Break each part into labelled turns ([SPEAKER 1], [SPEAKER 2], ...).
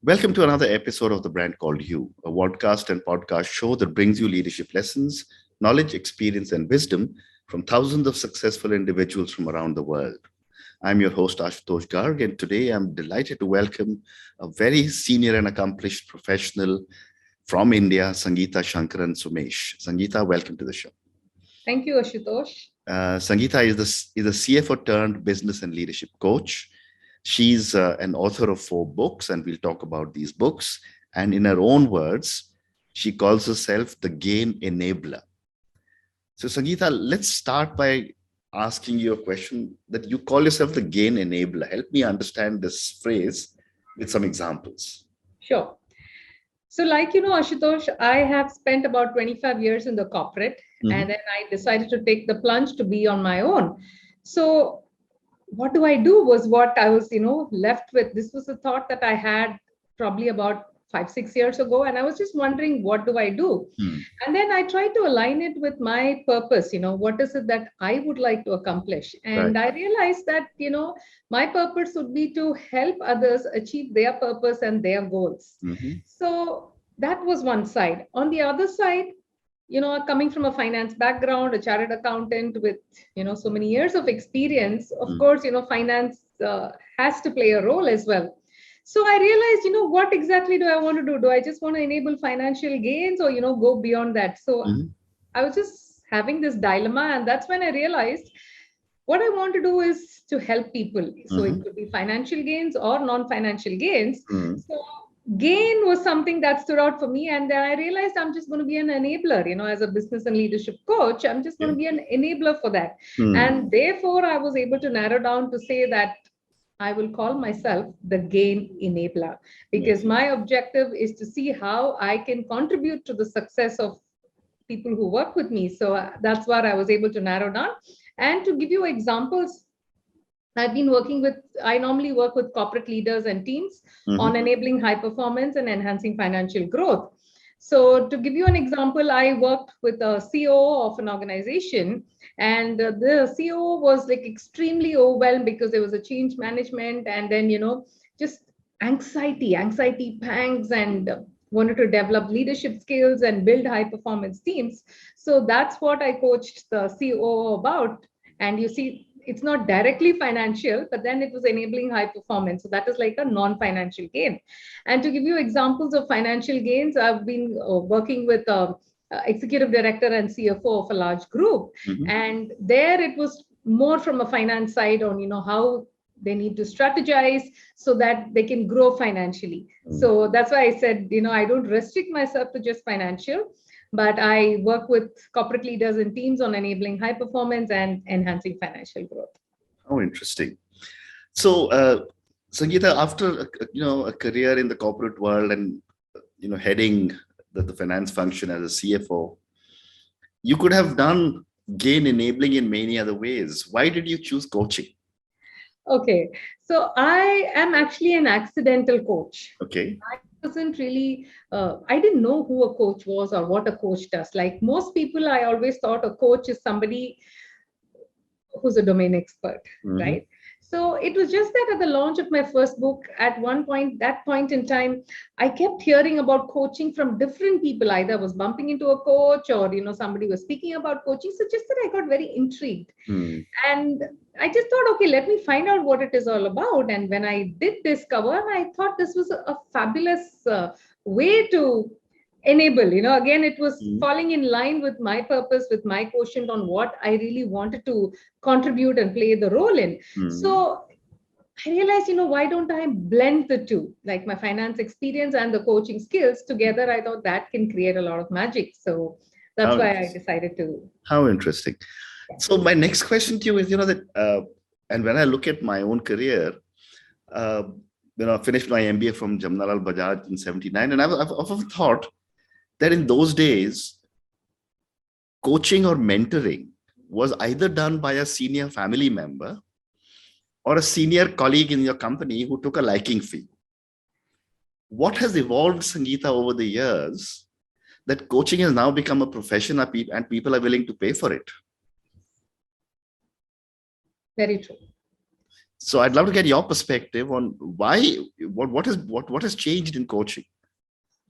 [SPEAKER 1] Welcome to another episode of The Brand Called You, a podcast and podcast show that brings you leadership lessons, knowledge, experience, and wisdom from thousands of successful individuals from around the world. I'm your host, Ashutosh Garg, and today I'm delighted to welcome a very senior and accomplished professional from India, Sangeeta Shankaran Sumesh. Sangeeta, welcome to the show.
[SPEAKER 2] Thank you, Ashutosh.
[SPEAKER 1] Sangeeta is a CFO turned business and leadership coach. She's an author of 4 books, and we'll talk about these books. And in her own words, she calls herself the gain enabler. So, Sangeeta, let's start by asking you a question that you call yourself the gain enabler. Help me understand this phrase with some examples.
[SPEAKER 2] Sure. So, Ashutosh, I have spent about 25 years in the corporate, and then I decided to take the plunge to be on my own. So, what do I do was what I was, left with. This was a thought that I had probably about 5-6 years ago, and I was just wondering, what do I do? And then I tried to align it with my purpose. What is it that I would like to accomplish? And I realized that, my purpose would be to help others achieve their purpose and their goals. So that was one side. On the other side, coming from a finance background, a chartered accountant with, so many years of experience, of course, finance has to play a role as well. So I realized, what exactly do I want to do? Do I just want to enable financial gains or, go beyond that? So I was just having this dilemma. And that's when I realized what I want to do is to help people. So it could be financial gains or non-financial gains. So gain was something that stood out for me. And then I realized I'm just going to be an enabler, as a business and leadership coach. I'm just going to be an enabler for that. And therefore, I was able to narrow down to say that I will call myself the gain enabler, because my objective is to see how I can contribute to the success of people who work with me. So that's what I was able to narrow down. And to give you examples, I normally work with corporate leaders and teams on enabling high performance and enhancing financial growth. So to give you an example, I worked with a CEO of an organization, and the CEO was like extremely overwhelmed because there was a change management and then, just anxiety pangs, and wanted to develop leadership skills and build high performance teams. So that's what I coached the CEO about. And you see, it's not directly financial, but then it was enabling high performance. So that is like a non-financial gain. And to give you examples of financial gains, I've been working with executive director and CFO of a large group. And there it was more from a finance side on, how they need to strategize so that they can grow financially. So that's why I said, I don't restrict myself to just financial, but I work with corporate leaders and teams on enabling high performance and enhancing financial growth.
[SPEAKER 1] Oh, interesting. So, Sangeeta, after a career in the corporate world and heading the finance function as a CFO, you could have done gain enabling in many other ways. Why did you choose coaching?
[SPEAKER 2] Okay, so I am actually an accidental coach.
[SPEAKER 1] Okay.
[SPEAKER 2] Wasn't really I didn't know who a coach was or what a coach does. Like most people, I always thought a coach is somebody who's a domain expert, right? So it was just that at the launch of my first book, at that point in time, I kept hearing about coaching from different people. Either I was bumping into a coach or, somebody was speaking about coaching. So just that I got very intrigued. And I just thought, okay, let me find out what it is all about. And when I did discover, I thought this was a fabulous way to enable. Again, it was falling in line with my purpose, with my quotient on what I really wanted to contribute and play the role in. So I realized, why don't I blend the two, like my finance experience and the coaching skills together? I thought that can create a lot of magic. So that's why I decided to.
[SPEAKER 1] How interesting. So my next question to you is, that, and when I look at my own career, I finished my MBA from Jamnalal Bajaj in 79. And I've often thought that in those days, coaching or mentoring was either done by a senior family member or a senior colleague in your company who took a liking fee. What has evolved, Sangeeta, over the years that coaching has now become a profession and people are willing to pay for it?
[SPEAKER 2] Very true.
[SPEAKER 1] So I'd love to get your perspective on what has changed in coaching.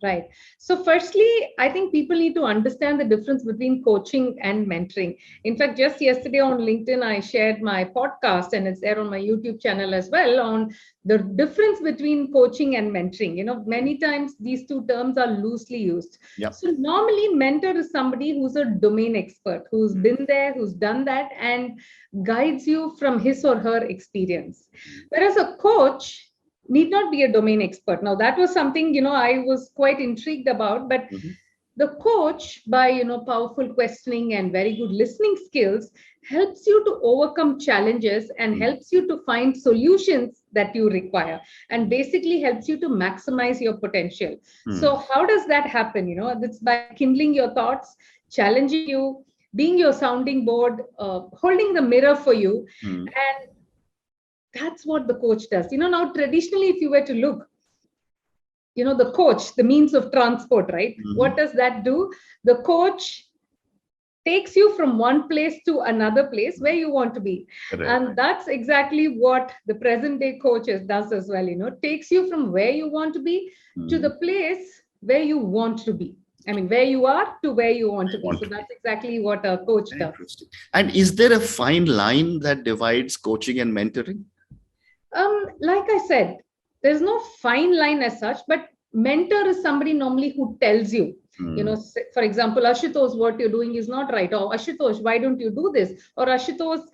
[SPEAKER 2] Right. So firstly, I think people need to understand the difference between coaching and mentoring. In fact, just yesterday on LinkedIn, I shared my podcast, and it's there on my YouTube channel as well, on the difference between coaching and mentoring. Many times these two terms are loosely used.
[SPEAKER 1] Yep.
[SPEAKER 2] So normally mentor is somebody who's a domain expert, who's been there, who's done that, and guides you from his or her experience. Whereas a coach need not be a domain expert. Now, that was something, I was quite intrigued about, but the coach, by, powerful questioning and very good listening skills, helps you to overcome challenges and helps you to find solutions that you require, and basically helps you to maximize your potential. So how does that happen? That's by kindling your thoughts, challenging you, being your sounding board, holding the mirror for you. And that's what the coach does. Now, traditionally, if you were to look, the coach, the means of transport, right? What does that do? The coach takes you from one place to another place where you want to be. Correct. And that's exactly what the present day coaches does as well. Takes you from where you want to be to the place where you want to be. I mean, where you are to where you want to be. So that's exactly what a coach does.
[SPEAKER 1] And is there a fine line that divides coaching and mentoring?
[SPEAKER 2] Like I said, there's no fine line as such, but mentor is somebody normally who tells you, for example, Ashutosh, what you're doing is not right. Or Ashutosh, why don't you do this? Or Ashutosh,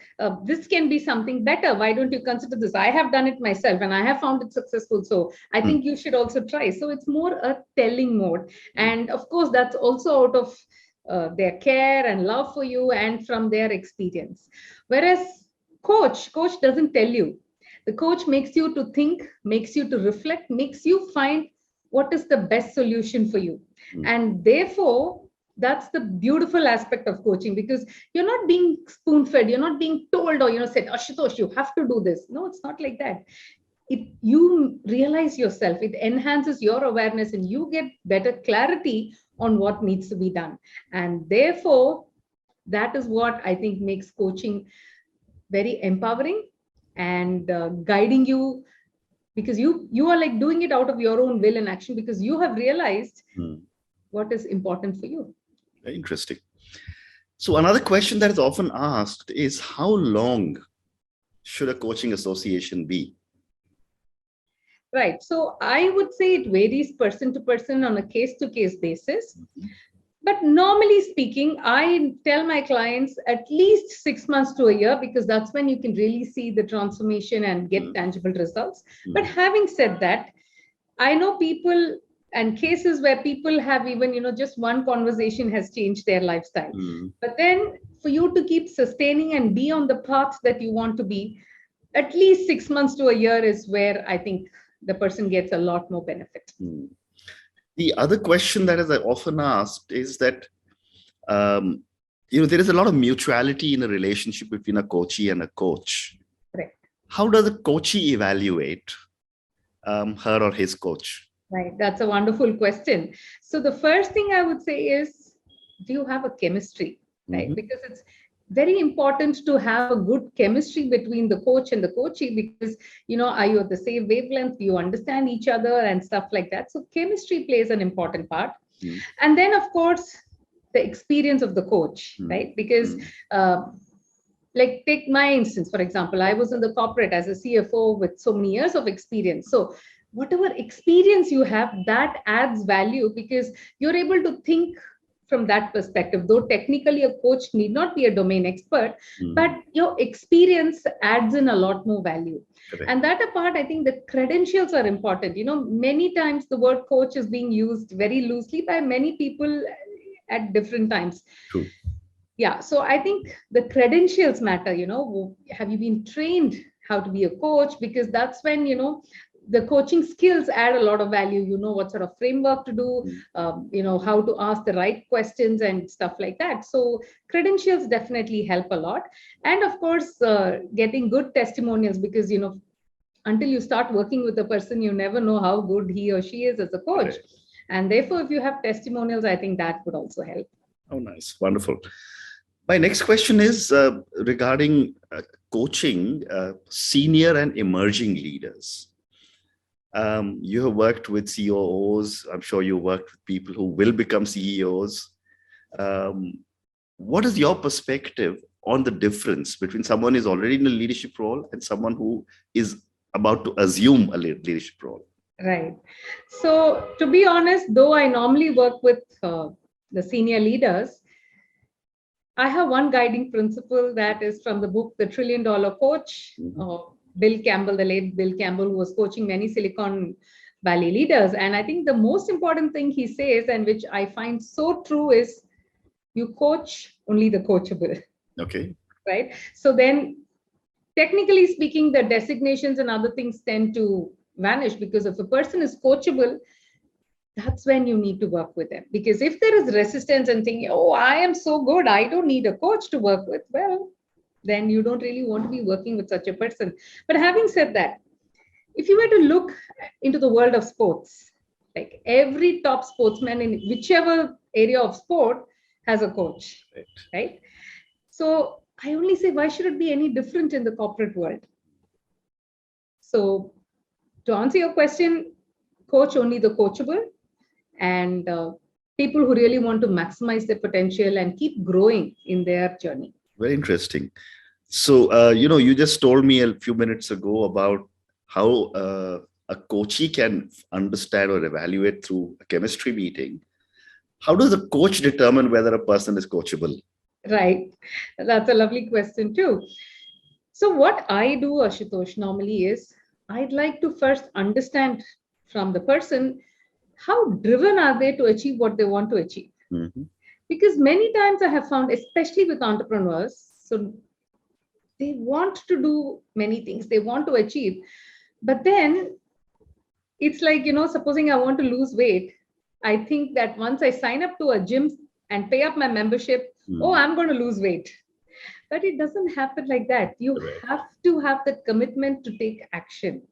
[SPEAKER 2] this can be something better. Why don't you consider this? I have done it myself and I have found it successful. So I think you should also try. So it's more a telling mode. And of course, that's also out of their care and love for you and from their experience. Whereas coach doesn't tell you. The coach makes you to think, makes you to reflect, makes you find what is the best solution for you. And therefore, that's the beautiful aspect of coaching, because you're not being spoon-fed, you're not being told or, said, Ashutosh, you have to do this. No, it's not like that. You realize yourself, it enhances your awareness and you get better clarity on what needs to be done. And therefore, that is what I think makes coaching very empowering and guiding you, because you are like doing it out of your own will and action, because you have realized what is important for you.
[SPEAKER 1] Very interesting. So another question that is often asked is, how long should a coaching association be?
[SPEAKER 2] Right. So I would say it varies person to person on a case-to-case basis. But normally speaking, I tell my clients at least 6 months to a year, because that's when you can really see the transformation and get tangible results. But having said that, I know people and cases where people have even, just one conversation has changed their lifestyle. But then for you to keep sustaining and be on the path that you want to be, at least 6 months to a year is where I think the person gets a lot more benefit.
[SPEAKER 1] The other question that is often asked is that, there is a lot of mutuality in a relationship between a coachee and a coach.
[SPEAKER 2] Correct.
[SPEAKER 1] How does a coachee evaluate her or his coach?
[SPEAKER 2] Right. That's a wonderful question. So the first thing I would say is, do you have a chemistry? Right? Because it's very important to have a good chemistry between the coach and the coachee, because, are you at the same wavelength? Do you understand each other and stuff like that? So chemistry plays an important part. And then, of course, the experience of the coach, right? Because like take my instance, for example, I was in the corporate as a CFO with so many years of experience. So whatever experience you have, that adds value, because you're able to think from that perspective. Though technically a coach need not be a domain expert, but your experience adds in a lot more value. Correct. And that apart, I think the credentials are important. Many times the word coach is being used very loosely by many people at different times.
[SPEAKER 1] True.
[SPEAKER 2] Yeah. So I think the credentials matter. Have you been trained how to be a coach? Because that's when, the coaching skills add a lot of value. What sort of framework to do, how to ask the right questions and stuff like that. So credentials definitely help a lot. And of course, getting good testimonials, because, until you start working with a person, you never know how good he or she is as a coach. Right. And therefore, if you have testimonials, I think that would also help.
[SPEAKER 1] Oh, nice. Wonderful. My next question is regarding coaching senior and emerging leaders. You have worked with COOs. I'm sure you worked with people who will become CEOs. What is your perspective on the difference between someone who is already in a leadership role and someone who is about to assume a leadership role?
[SPEAKER 2] Right. So to be honest, though I normally work with the senior leaders, I have one guiding principle that is from the book, The $1 Trillion Coach. Bill Campbell, the late Bill Campbell, who was coaching many Silicon Valley leaders. And I think the most important thing he says, and which I find so true, is you coach only the coachable.
[SPEAKER 1] Okay.
[SPEAKER 2] Right. So then, technically speaking, the designations and other things tend to vanish, because if a person is coachable, that's when you need to work with them. Because if there is resistance and thinking, oh, I am so good, I don't need a coach to work with, well, then you don't really want to be working with such a person. But having said that, if you were to look into the world of sports, like every top sportsman in whichever area of sport has a coach, right? So I only say, why should it be any different in the corporate world? So to answer your question, coach only the coachable, and people who really want to maximize their potential and keep growing in their journey.
[SPEAKER 1] Very interesting. So, you just told me a few minutes ago about how a coachee can understand or evaluate through a chemistry meeting. How does a coach determine whether a person is coachable?
[SPEAKER 2] Right. That's a lovely question too. So what I do, Ashutosh, normally is I'd like to first understand from the person, how driven are they to achieve what they want to achieve?
[SPEAKER 1] Mm-hmm.
[SPEAKER 2] Because many times I have found, especially with entrepreneurs, so they want to do many things, they want to achieve, but then it's like, supposing I want to lose weight, I think that once I sign up to a gym and pay up my membership, oh, I'm going to lose weight. But it doesn't happen like that. You have to have that commitment to take action.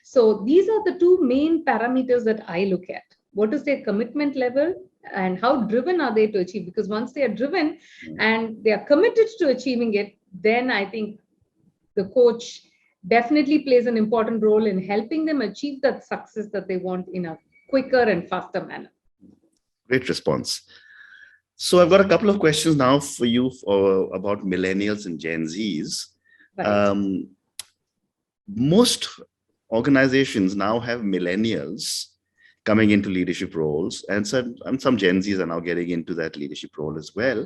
[SPEAKER 2] So these are the two main parameters that I look at. What is their commitment level and how driven are they to achieve? Because once they are driven and they are committed to achieving it, then I think the coach definitely plays an important role in helping them achieve that success that they want in a quicker and faster manner.
[SPEAKER 1] Great response. So I've got a couple of questions now for you about millennials and Gen Zs. Right. Most organizations now have millennials coming into leadership roles, and some Gen Zs are now getting into that leadership role as well.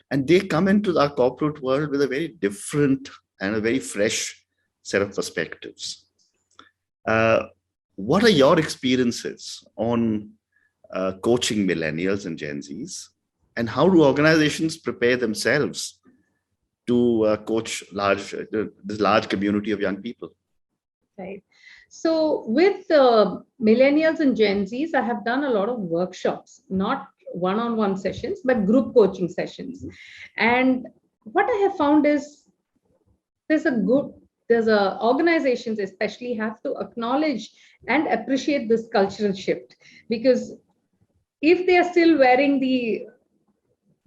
[SPEAKER 1] And they come into our corporate world with a very different and a very fresh set of perspectives. What are your experiences on coaching millennials and Gen Zs? And how do organizations prepare themselves to coach this large community of young people?
[SPEAKER 2] Right. So with millennials and Gen Zs, I have done a lot of workshops, not one-on-one sessions, but group coaching sessions. And what I have found is organizations especially have to acknowledge and appreciate this cultural shift, because if they are still wearing the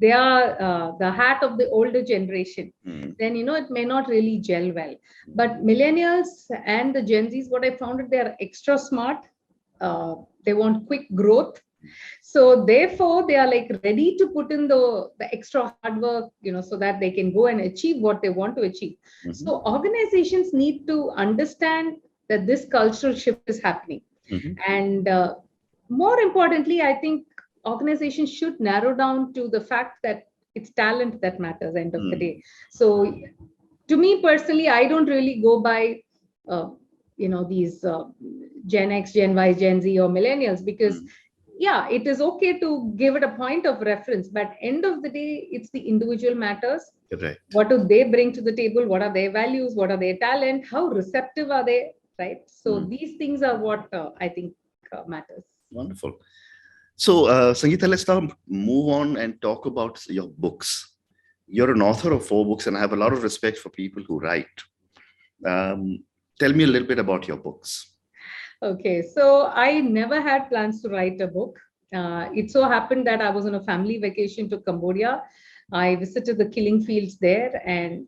[SPEAKER 2] hat of the older generation, then it may not really gel well. But millennials and the Gen Zs, what I found is they are extra smart. They want quick growth. So therefore, they are like ready to put in the extra hard work, so that they can go and achieve what they want to achieve. So organizations need to understand that this cultural shift is happening. And more importantly, I think organizations should narrow down to the fact that it's talent that matters end of the day. So to me personally, I don't really go by, these Gen X, Gen Y, Gen Z or millennials, because yeah, it is okay to give it a point of reference, but end of the day, it's the individual matters.
[SPEAKER 1] Right.
[SPEAKER 2] What do they bring to the table? What are their values? What are their talent? How receptive are they? Right. So these things are what I think matters.
[SPEAKER 1] Wonderful. So, Sangeeta, let's now move on and talk about your books. You're an author of 4 books, and I have a lot of respect for people who write. Tell me a little bit about your books.
[SPEAKER 2] Okay, so I never had plans to write a book. It so happened that I was on a family vacation to Cambodia. I visited the killing fields there, and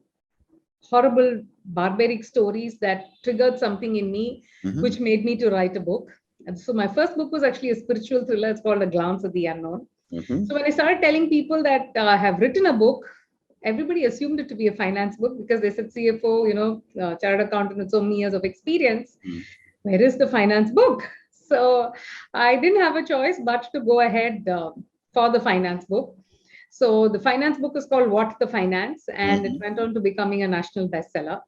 [SPEAKER 2] horrible, barbaric stories that triggered something in me, which made me to write a book. And so my first book was actually a spiritual thriller. It's called A Glance at the Unknown. So when I started telling people that I have written a book, everybody assumed it to be a finance book because they said CFO, chartered accountant with so many years of experience. Where is the finance book? So I didn't have a choice but to go ahead for the finance book. So the finance book is called What the Finance, and it went on to becoming a national bestseller.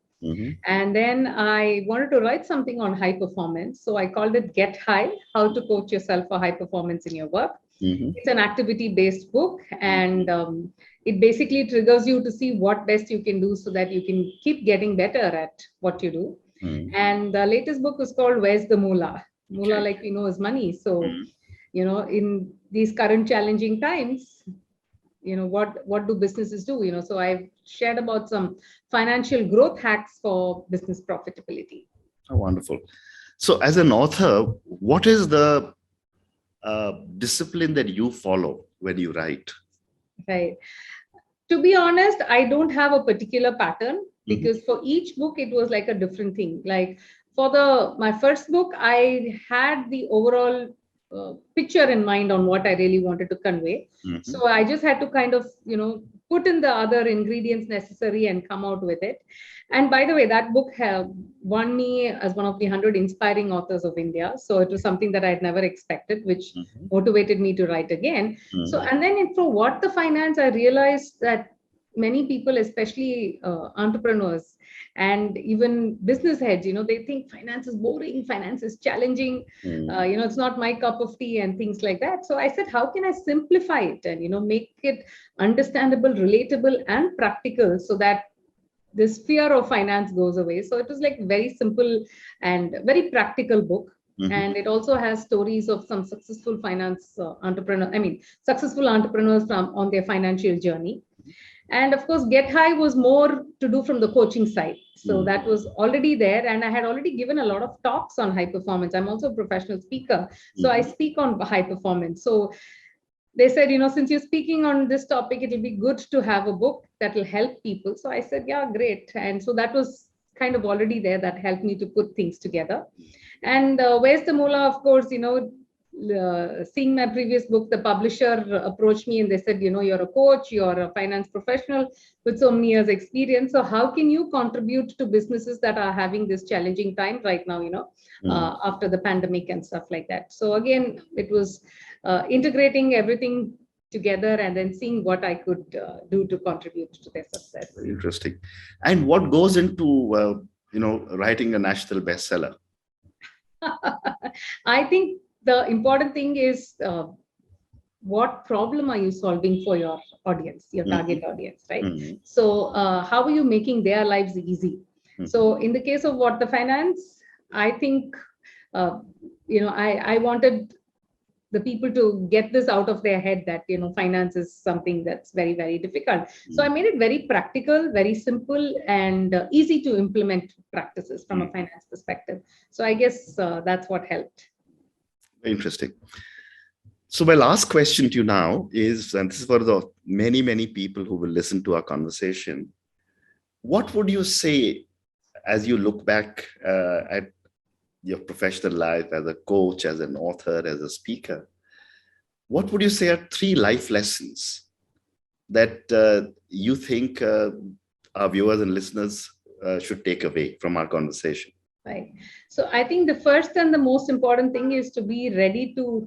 [SPEAKER 2] And then I wanted to write something on high performance. So I called it Get High, How to Coach Yourself for High Performance in Your Work. It's an activity-based book, and it basically triggers you to see what best you can do so that you can keep getting better at what you do. And the latest book is called Where's the Moolah? Moolah, like we know, is money. So, in these current challenging times, what do businesses do? So I've shared about some financial growth hacks for business profitability.
[SPEAKER 1] Oh, wonderful. So as an author, what is the discipline that you follow when you write?
[SPEAKER 2] Right. To be honest, I don't have a particular pattern because for each book, it was like a different thing. Like for my first book, I had the overall picture in mind on what I really wanted to convey. So I just had to kind of, put in the other ingredients necessary and come out with it. And by the way, that book won me as one of the 100 inspiring authors of India. So it was something that I had never expected, which motivated me to write again. So, and then for What the Finance, I realized that many people, especially entrepreneurs and even business heads, they think finance is boring, finance is challenging, it's not my cup of tea and things like that. So I said, how can I simplify it and, make it understandable, relatable, and practical so that this fear of finance goes away. So it was like very simple and very practical book. And it also has stories of some successful successful entrepreneurs on their financial journey. And of course, Get High was more to do from the coaching side. So that was already there. And I had already given a lot of talks on high performance. I'm also a professional speaker. So I speak on high performance. So they said, since you're speaking on this topic, it'll be good to have a book that will help people. So I said, yeah, great. And so that was kind of already there. That helped me to put things together. And Where's the Moolah, of course, seeing my previous book, the publisher approached me and they said, you're a coach, you're a finance professional with so many years experience. So how can you contribute to businesses that are having this challenging time right now, after the pandemic and stuff like that. So again, it was integrating everything together and then seeing what I could do to contribute to their success.
[SPEAKER 1] Very interesting. And what goes into, writing a national bestseller?
[SPEAKER 2] I think the important thing is what problem are you solving for your audience, your target audience, right? So how are you making their lives easy? So in the case of What the Finance, I think, I wanted the people to get this out of their head that, finance is something that's very, very difficult. So I made it very practical, very simple, and easy to implement practices from a finance perspective. So I guess that's what helped.
[SPEAKER 1] Interesting. So my last question to you now is, and this is for the many, many people who will listen to our conversation, what would you say as you look back at your professional life as a coach, as an author, as a speaker? What would you say are 3 life lessons that you think our viewers and listeners should take away from our conversation?
[SPEAKER 2] Right. So I think the first and the most important thing is to be ready to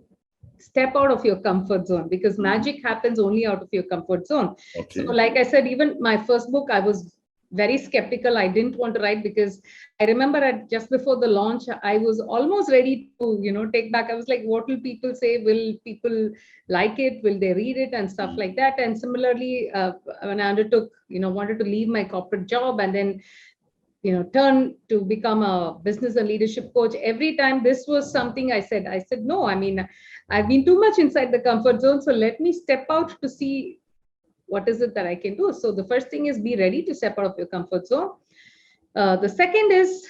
[SPEAKER 2] step out of your comfort zone, because magic happens only out of your comfort zone. Okay. So like I said, even my first book, I was very skeptical. I didn't want to write because I remember just before the launch, I was almost ready to, take back. I was like, what will people say? Will people like it? Will they read it? And stuff like that. And similarly, when I undertook, wanted to leave my corporate job and then, turn to become a business and leadership coach, every time this was something I said, no, I've been too much inside the comfort zone. So let me step out to see what is it that I can do. So the first thing is be ready to step out of your comfort zone. The second is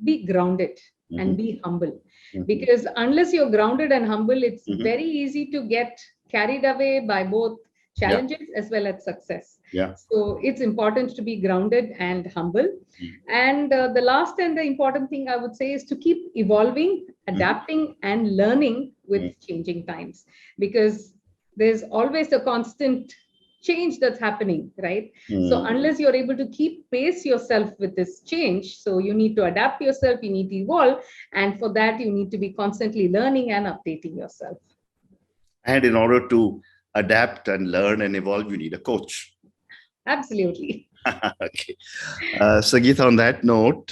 [SPEAKER 2] be grounded and be humble, because unless you're grounded and humble, it's very easy to get carried away by both challenges as well as success.
[SPEAKER 1] Yeah.
[SPEAKER 2] So it's important to be grounded and humble. And the last and the important thing I would say is to keep evolving, adapting, and learning with changing times, because there's always a constant change that's happening, right? So unless you're able to keep pace yourself with this change, so you need to adapt yourself, you need to evolve, and for that you need to be constantly learning and updating yourself.
[SPEAKER 1] And in order to adapt and learn and evolve, you need a coach.
[SPEAKER 2] Absolutely.
[SPEAKER 1] Okay. Sangeeta, on that note,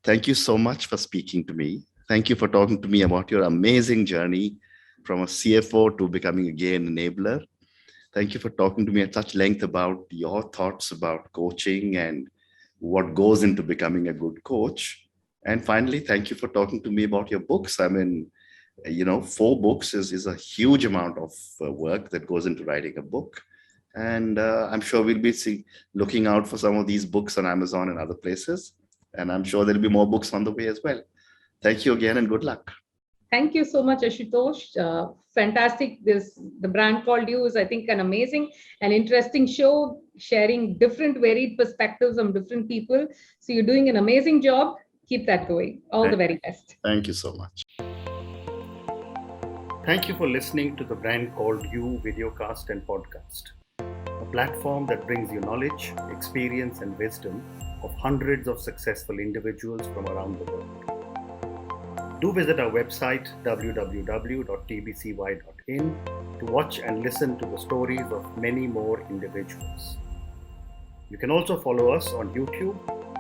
[SPEAKER 1] thank you so much for speaking to me. Thank you for talking to me about your amazing journey from a CFO to becoming a gain enabler. Thank you for talking to me at such length about your thoughts about coaching and what goes into becoming a good coach. And finally, thank you for talking to me about your books. I mean, 4 books is a huge amount of work that goes into writing a book. And I'm sure we'll be looking out for some of these books on Amazon and other places. And I'm sure there'll be more books on the way as well. Thank you again and good luck.
[SPEAKER 2] Thank you so much, Ashutosh. Fantastic. The brand called you is, I think, an amazing and interesting show, sharing different varied perspectives from different people. So you're doing an amazing job. Keep that going. All the very best.
[SPEAKER 1] Thank you so much.
[SPEAKER 3] Thank you for listening to the Brand Called You videocast and podcast, a platform that brings you knowledge, experience, and wisdom of hundreds of successful individuals from around the world. Do visit our website www.tbcy.in to watch and listen to the stories of many more individuals. You can also follow us on YouTube,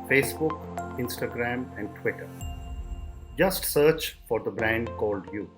[SPEAKER 3] Facebook, Instagram, and Twitter. Just search for the Brand Called You.